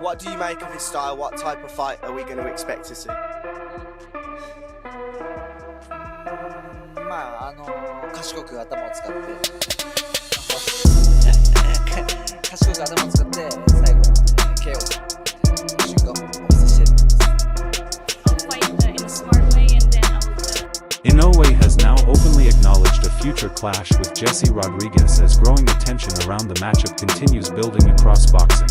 What do you make of his style? What type of fight are we going to expect to see? まあ賢く頭を使って賢く頭を使って最後は KO の瞬間をお見せしている。I'll fight in a smart way and then Inoue has now openly acknowledged a future clash with Jesse Rodriguez as growing attention around the matchup continues building across boxing.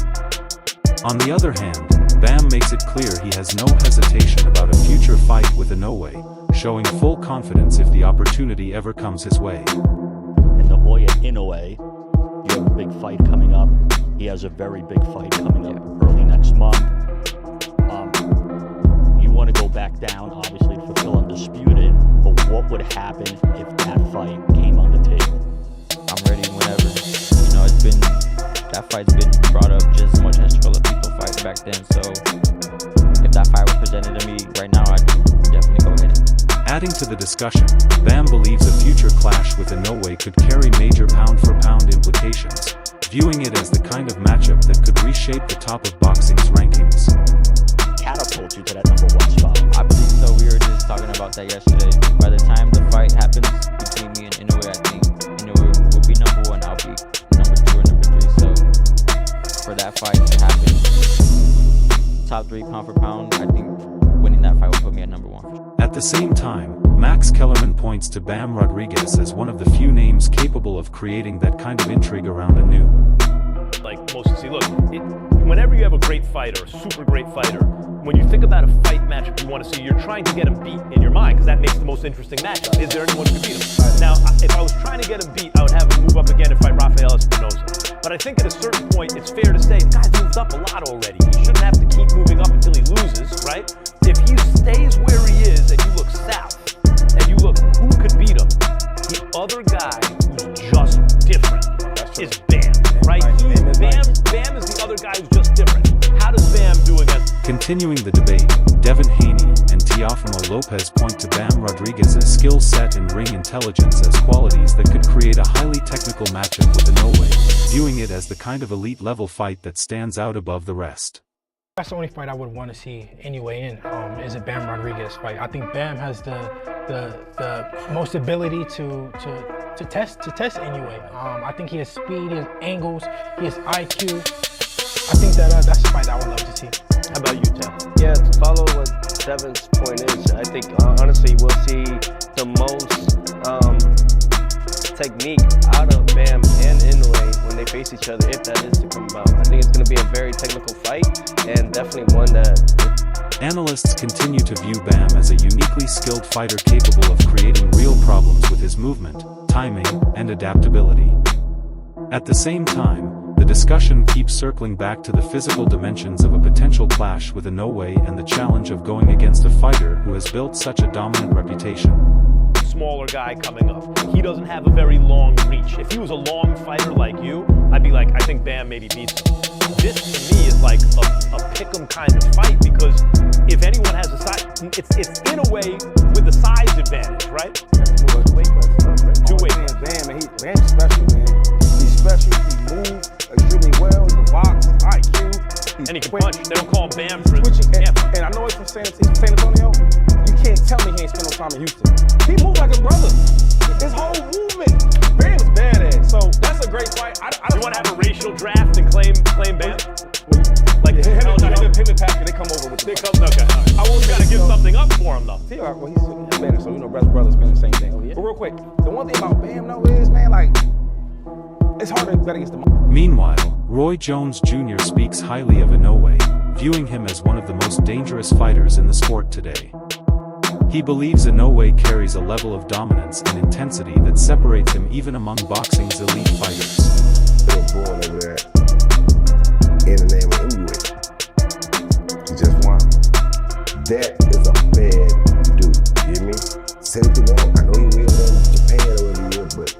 On the other hand, Bam makes it clear he has no hesitation about a future fight with Inoue, showing full confidence if the opportunity ever comes his way. And Naoya Inoue, you have a big fight coming up. He has a very big fight coming up early next month. You want to go back down, obviously, to fulfill Undisputed, but what would happen if that fight came on the table? I'm ready whenever. You know, that fight's been brought up just as much as Trillapito fight back then, so if that fight was presented to me right now, I'd definitely go ahead. Adding to the discussion, Bam believes a future clash with Inoue could carry major pound-for-pound implications, viewing it as the kind of matchup that could reshape the top of boxing's rankings. Catapult you to that #1 spot. I believe so. We were just talking about that yesterday. By the time the fight happens between me and Inoue, I think Inoue will be #1, I'll be #2 or #3, so for that fight to happen, top 3 pound for pound, I think winning that fight will put me at #1. At the same time, Max Kellerman points to Bam Rodriguez as one of the few names capable of creating that kind of intrigue around Inoue. Like most see, look, whenever you have a great fighter, a super great fighter, when you think about a fight matchup you want to see, you're trying to get him beat in your mind because that makes the most interesting matchup. Is there anyone who can beat him? Now, if I was trying to get him beat, I would have him move up again and fight Rafael Espinosa. But I think at a certain point, it's fair to say the guy's moved up a lot already. He shouldn't have to keep moving up until he loses, right? If he stays where he is and you look south, and you look who could beat him, the other guy who's just different is Bam, right? Bam is the other guy who's just different. How does Bam do against? Continuing the debate, Devin Haney and Teofimo Lopez point to Bam Rodriguez's skill set and ring intelligence as qualities that could create a highly technical matchup with Inoue, viewing it as the kind of elite-level fight that stands out above the rest. That's the only fight I would want to see anyway in, is a Bam Rodriguez fight. I think Bam has the most ability to test Inoue. I think he has speed, he has angles, he has IQ. I think that's a fight I would love to see. How about you, Tam? Yeah, to follow what Devin's point is, I think honestly we'll see the most technique out of Bam and Inoue when they face each other, if that is to come about. I think it's going to be a very technical fight and definitely one that... Analysts continue to view Bam as a uniquely skilled fighter capable of creating real problems with his movement, timing, and adaptability. At the same time, the discussion keeps circling back to the physical dimensions of a potential clash with Inoue and the challenge of going against a fighter who has built such a dominant reputation. Smaller guy coming up. He doesn't have a very long reach. If he was a long fighter like you, I'd be like, I think Bam maybe beats him. This to me is like a pick'em kind of fight because if anyone has a size, it's in a way with the size advantage, right? Weight class up, right? Two weight classes. Bam, and Bam's special, man. He's special. He moves extremely well. He can box, IQ. And he can punch. They don't call him Bam for twitching. And I know he's from San Antonio. You can't tell me he ain't spent no time in Houston. He moves like a brother. His whole movement. Bam's badass. So that's a great fight. You want to have a racial draft and claim Bam? Like him and Patrick, they come over with the okay. I will gotta give something up for him though. Well, he's Spanish, so you know, brothers been the same thing. Oh, yeah. But real quick, the one thing about Bam though is, man, like, it's hard to bet against the. Meanwhile, Roy Jones Jr. speaks highly of Inoue, viewing him as one of the most dangerous fighters in the sport today. He believes Inoue carries a level of dominance and intensity that separates him even among boxing's elite fighters. They were born over there in the name of Inoue. He just won. That is a bad dude. You hear me? Say what you want. I know you will in Japan or whatever you is, but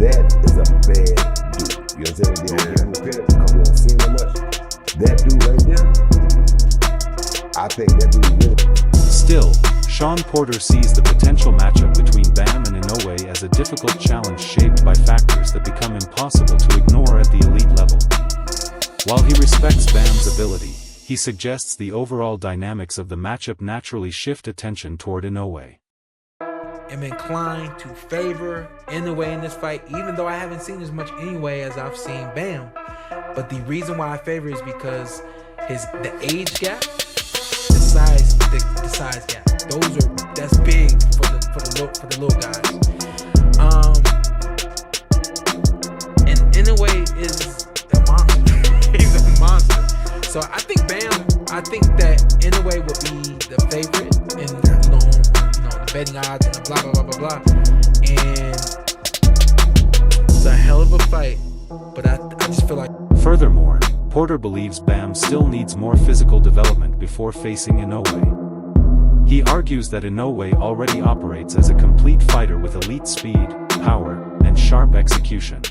that is a bad dude. You understand? They don't give him the credit because we don't see him that much. That dude right there, I think that dude really. Still, Sean Porter sees the potential matchup between Bam and Inoue as a difficult challenge shaped by factors that become impossible to ignore at the elite level. While he respects Bam's ability, he suggests the overall dynamics of the matchup naturally shift attention toward Inoue. I'm inclined to favor Inoue in this fight, even though I haven't seen as much Inoue as I've seen Bam. But the reason why I favor is because the age gap, the size gap. That's big for the little guys. And Inoue is a monster. He's a monster. So I think that Inoue would be the favorite in the betting odds and the blah blah blah blah blah. And it's a hell of a fight, but I just feel like. Furthermore, Porter believes Bam still needs more physical development before facing Inoue. He argues that Inoue already operates as a complete fighter with elite speed, power, and sharp execution,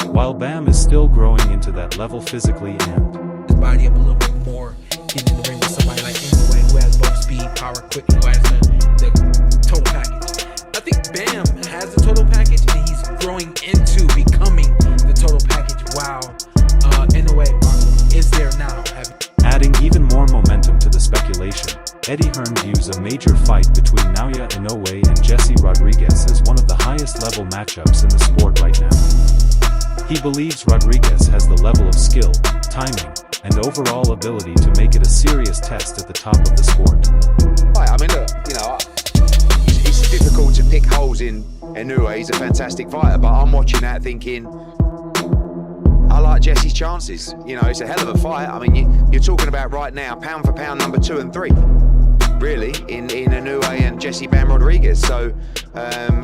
while Bam is still growing into that level physically and his body up a little bit more, getting in the ring with somebody like Inoue who has both speed, power, quickness, who has the total package. I think Bam has the total package and he's growing into becoming the total package while Inoue is there now. Adding even more momentum to the speculation, Eddie Hearn views a major fight between Naoya Inoue and Jesse Rodriguez as one of the highest level matchups in the sport right now. He believes Rodriguez has the level of skill, timing, and overall ability to make it a serious test at the top of the sport. Right, I mean, look, it's difficult to pick holes in Inoue. He's a fantastic fighter, but I'm watching that thinking, I like Jesse's chances. It's a hell of a fight. I mean, you're talking about right now, pound for pound, number 2 and 3, really, in Inoue and Jesse Bam Rodriguez. So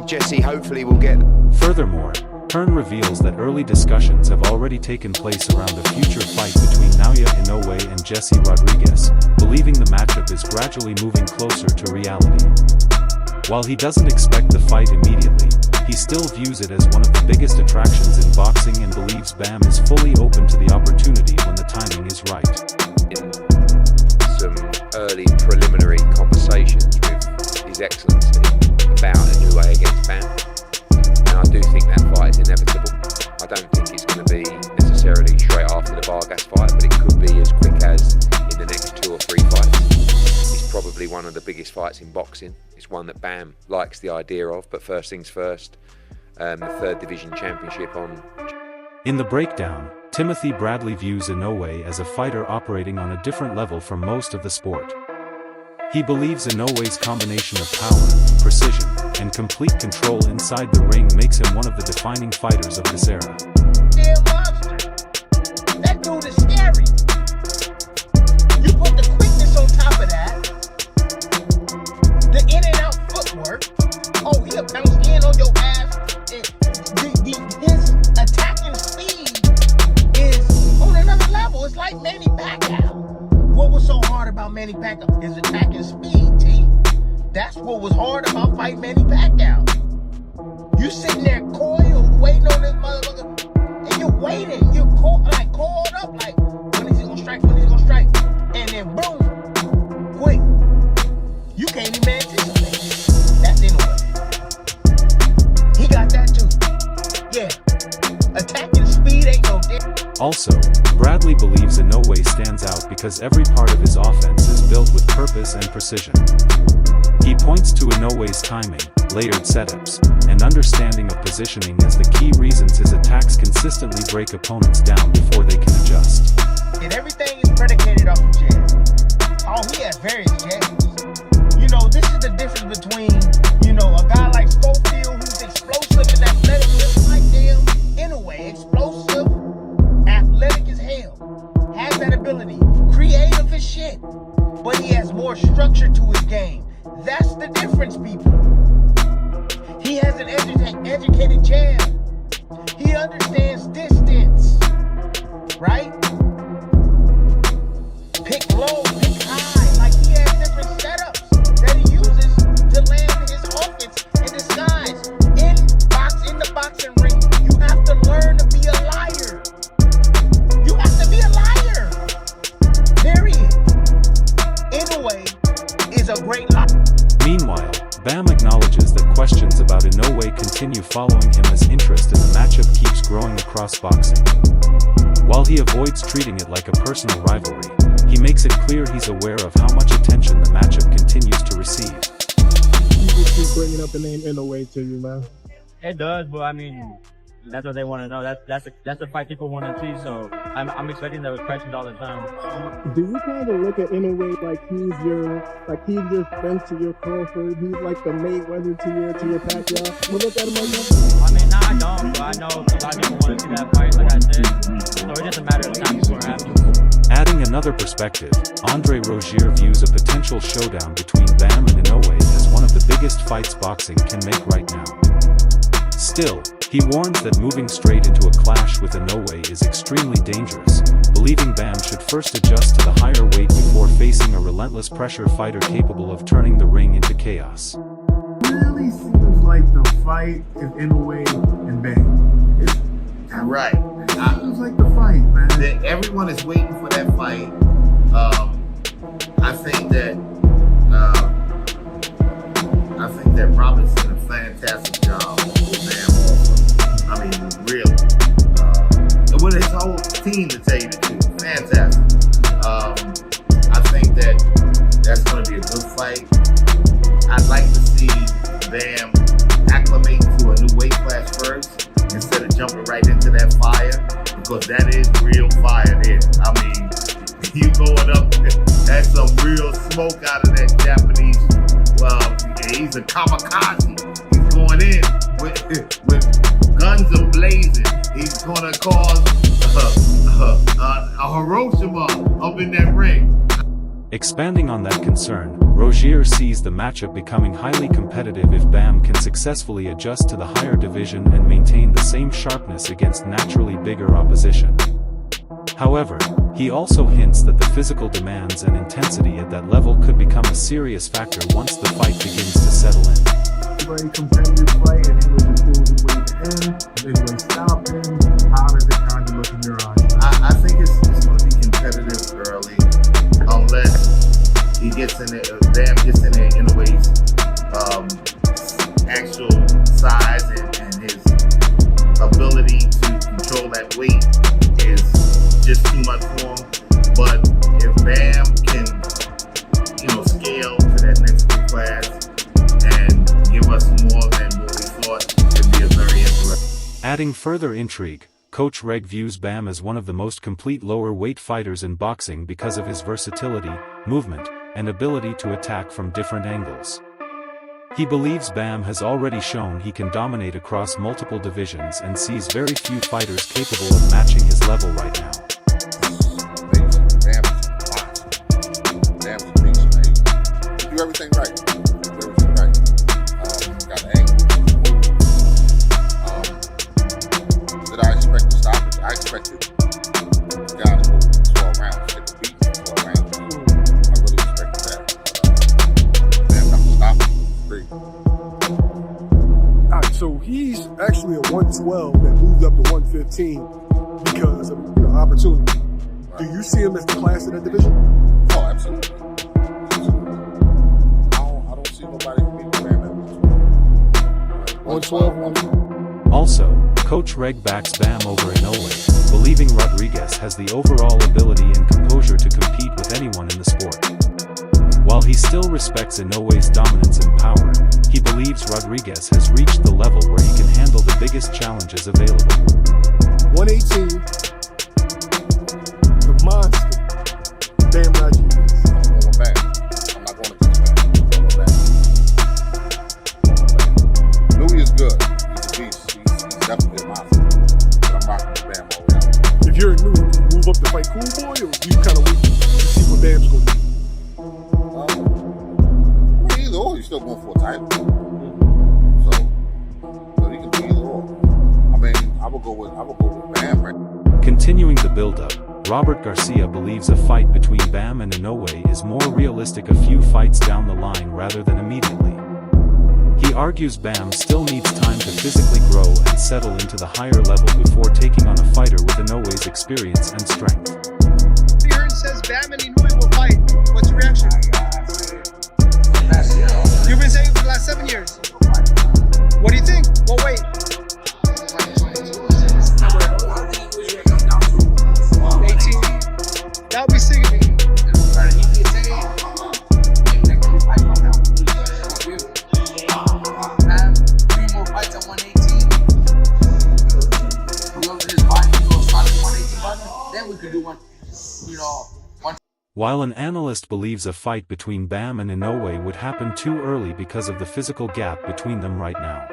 Jesse hopefully will get. Furthermore, Hearn reveals that early discussions have already taken place around a future fight between Naoya Inoue and Jesse Rodriguez, believing the matchup is gradually moving closer to reality. While he doesn't expect the fight immediately, he still views it as one of the biggest attractions in boxing and believes Bam is fully open to the opportunity when the timing is right. In some early preliminary conversations with His Excellency about Inoue against Bam, and I do think that fight is inevitable. I don't think it's going to be necessarily straight after the Vargas fight, but it could be as quick as in the next 2 or 3 fights. It's probably one of the biggest fights in boxing. It's one that Bam likes the idea of, but first things first, the 3rd Division Championship on. In the breakdown, Timothy Bradley views Inoue as a fighter operating on a different level from most of the sport. He believes Inoue's combination of power, precision, and complete control inside the ring makes him one of the defining fighters of this era. Damn monster. That dude is scary. You put the quickness on top of that, the in and out footwork. Oh, he'll bounce in on your ass. His attacking speed is on another level. It's like Manny Pacquiao. What was so hard about Manny Pacquiao? His attacking speed, T. That's what was hard about fighting Manny Pacquiao. You sitting there coiled, waiting on this motherfucker, and you're waiting. You're coiled up, like, when is he gonna strike? When is he gonna strike? And then boom, quick. You can't even anticipate. That's Inoue. He got that too. Yeah. Attacking speed ain't no different. Also, Bradley believes Inoue stands out because every part of his offense is built with purpose and precision. He points to Inoue's timing, layered setups, and understanding of positioning as the key reasons his attacks consistently break opponents down before they can adjust. And everything is predicated off of jabs. Oh, he has various jabs. This is the difference between, a guy like Schofield who's explosive and athletic, just like damn Inoue, explosive, athletic as hell, has that ability, creative as shit, but he has more structure to his game. That's the difference, people. He has an educated jab. He understands distance, right? Pick low, pick high, like he has different setups that he uses to land his offense in disguise. In the boxing ring, you have to learn to be a liar. You have to be a liar. Period. Inoue is a great liar. Meanwhile, Bam acknowledges that questions about Inoue continue following him as interest in the matchup matchup keeps growing across boxing. While he avoids treating it like a personal rivalry, he makes it clear he's aware of how much attention the matchup continues to receive. People keep bringing up the name Inoue to you, man. It does, but I mean, that's what they want to know. That's the fight people want to see. So I'm expecting those questions all the time. Do you kind of look at Inoue like he's your Spence to your Crawford? He's like the Mayweather to your Pacquiao. You look at him like that? I mean, I don't, but I know a lot of people want to see that fight, like I said. So it's just a matter of time before it happens. Adding another perspective, Andre Rozier views a potential showdown between Bam and Inoue as one of the biggest fights boxing can make right now. Still, he warns that moving straight into a clash with Inoue is extremely dangerous, believing Bam should first adjust to the higher weight before facing a relentless pressure fighter capable of turning the ring into chaos. Really seems like the fight is Inoue and Bam. Right. It seems like the fight, man. Everyone is waiting for that fight. I think that Robert's done a fantastic job with Bam also. I mean, really. With his whole team, to tell you the truth. Fantastic. I think that's going to be a good fight. I'd like to see Bam acclimate to a new weight class first instead of jumping right into that fire, because that is real fire there. I mean, you going up, that's some real smoke out of that Japanese. He's a kamikaze. He's going in with guns ablazing. He's going to cause a Hiroshima up in that ring. Expanding on that concern, Rozier sees the matchup becoming highly competitive if Bam can successfully adjust to the higher division and maintain the same sharpness against naturally bigger opposition. However, he also hints that the physical demands and intensity at that level could become a serious factor once the fight begins to settle in. Very competitive fight, and Inoue just pulls his way to end. Inoue stopping. How does it kind of look in your eyes? I think it's going to be competitive early, unless he gets in there, Bam gets in there Inoue's actual size and his ability to control that weight is just too much for him. But if Bam can, scale to that next big class and give us more than what we thought, it'd be a very interesting. Adding further intrigue, Coach Reg views Bam as one of the most complete lower weight fighters in boxing because of his versatility, movement, and ability to attack from different angles. He believes Bam has already shown he can dominate across multiple divisions and sees very few fighters capable of matching his level right now. Bam's a beast, man. He do everything right. Got an angle. Did I expect the stoppage? I expected the guy to move 12 rounds, take a beat for 12 rounds. I really expected that. Bam got the stoppage. Great. Alright, so he's actually a 112 that moved up to 115 because of opportunity. Do you see him as the class of that division? Oh, absolutely. I don't see nobody who beat Bam at 112. Also, Coach Reg backs Bam over Inoue, believing Rodriguez has the overall ability and composure to compete with anyone in the sport. While he still respects Inoue's dominance and power, he believes Rodriguez has reached the level where he can handle the biggest challenges available. 118, the monster, Bam Rodriguez. I'm going back. I'm not going against Bam. I'm going back. Louis is good. He's a beast. He's definitely a monster. But I'm rocking with Bam all the way out. If you're new, do you move up to fight Cool Boy, or do you kind of wait to see what Bam's going to do? Either or, he's still going for a title. So he can do either or. I mean, I would go with Bam right. Continuing the build-up, Robert Garcia believes a fight between Bam and Inoue is more realistic a few fights down the line rather than immediately. He argues Bam still needs time to physically grow and settle into the higher level before taking on a fighter with Inoue's experience and strength. Hearn says Bam and Inoue will fight. What's your reaction? You've been saying for the last 7 years. What do you think? Well, wait. started EPSA. Like 3 fights right now. Man, 3 more fights at 118. Whoever his body goes start at 118, then we could do one. While an analyst believes a fight between Bam and Inoue would happen too early because of the physical gap between them right now.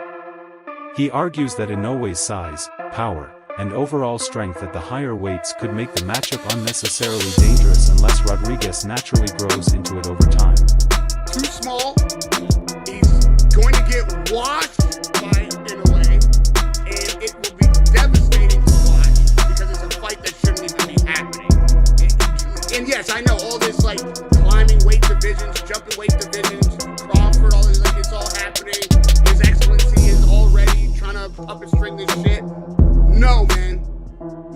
He argues that Inoue's size, power, and overall strength at the higher weights could make the matchup unnecessarily dangerous unless Rodriguez naturally grows into it over time. Too small. He's going to get washed by Inoue, and it will be devastating to watch because it's a fight that shouldn't even be happening. And yes, I know all this like climbing weight divisions, jumping weight divisions, Crawford, all this, like it's all happening. His Excellency is already trying to puppet string this shit. No, man.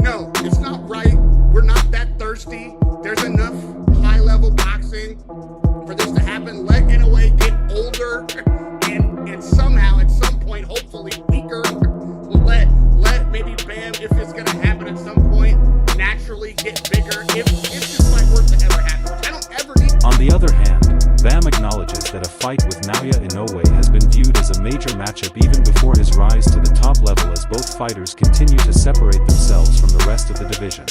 No, it's not right. We're not that thirsty. There's enough high-level boxing for this to happen. Let Inoue get older and somehow at some point, hopefully weaker. Let maybe Bam, if it's gonna happen at some point, naturally get bigger. If this fight were to ever happen, which I don't ever need. On the other hand, Bam acknowledges that a fight with Naoya Inoue has been viewed as a major matchup even before his rise to the top level, as both fighters continue to separate themselves from the rest of the division.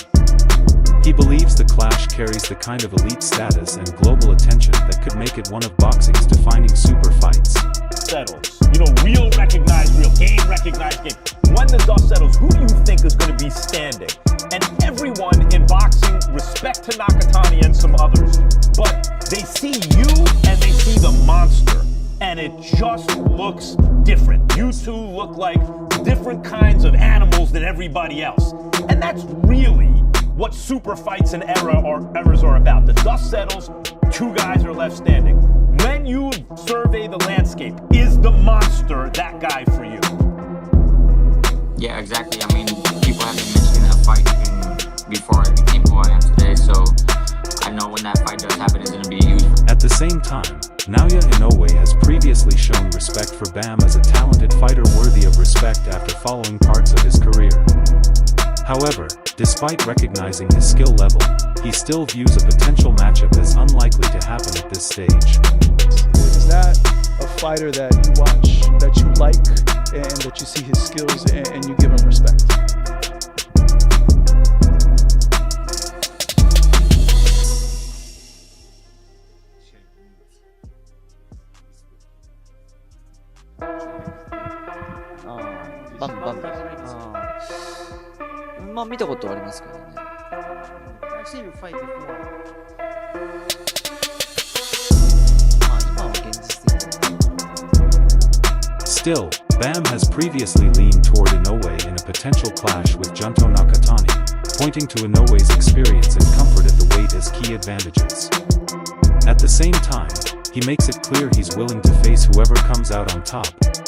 He believes the clash carries the kind of elite status and global attention that could make it one of boxing's defining super fights. Settles. You know, real recognized real, game recognized game. When the dust settles, who do you think is going to be standing? And everyone in boxing respect to Nakatani and some others, but they see you and they see the monster, and it just looks different. You two look like different kinds of animals than everybody else, and that's really what super fights and eras are about. The dust settles, 2 guys are left standing. When you survey the landscape, is the monster that guy for you? Yeah, exactly. I mean, people have been mentioning that fight even before I became who I am today, so I know when that fight does happen, it's going to be huge. At the same time, Naoya Inoue has previously shown respect for Bam as a talented fighter worthy of respect after following parts of his career. However, despite recognizing his skill level, he still views a potential matchup as unlikely to happen at this stage. Is that a fighter that you watch, that you like, and that you see his skills and you give him respect?まあ見たことはありますけどね。I've seen him fight before. まあ今は現実的だ。 Still, Bam has previously leaned toward Inoue in a potential clash with Junto Nakatani, pointing to Inoue's experience and comfort at the weight as key advantages. At the same time, he makes it clear he's willing to face whoever comes out on top,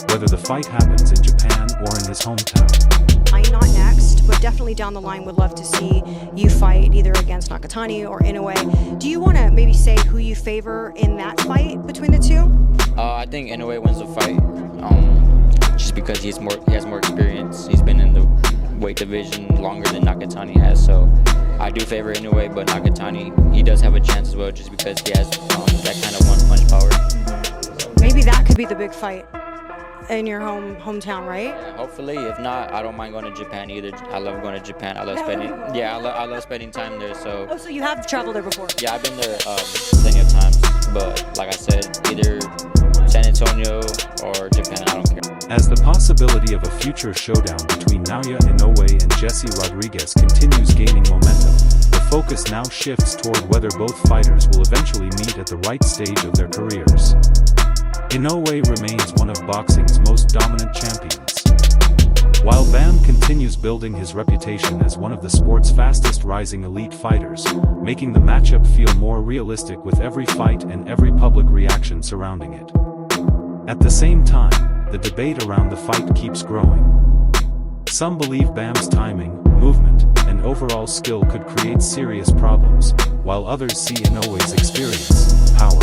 whether the fight happens in Japan or in his hometown. Not next, but definitely down the line would love to see you fight either against Nakatani or Inoue. Do you want to maybe say who you favor in that fight between the two? I think Inoue wins the fight, just because he has more experience. He's been in the weight division longer than Nakatani has, so I do favor Inoue, but Nakatani, he does have a chance as well, just because he has that kind of one-punch power. Maybe that could be the big fight in your hometown, right? Yeah, hopefully. If not, I don't mind going to Japan either. I love going to Japan. I love spending. Yeah, I love spending time there. So. Oh, so you have traveled there before? Yeah, I've been there plenty of times. But like I said, either San Antonio or Japan. I don't care. As the possibility of a future showdown between Naoya Inoue and Jesse Rodriguez continues gaining momentum, the focus now shifts toward whether both fighters will eventually meet at the right stage of their careers. Inoue remains one of boxing's most dominant champions, while Bam continues building his reputation as one of the sport's fastest rising elite fighters, making the matchup feel more realistic with every fight and every public reaction surrounding it. At the same time, the debate around the fight keeps growing. Some believe Bam's timing, movement, and overall skill could create serious problems, while others see Inoue's experience, power,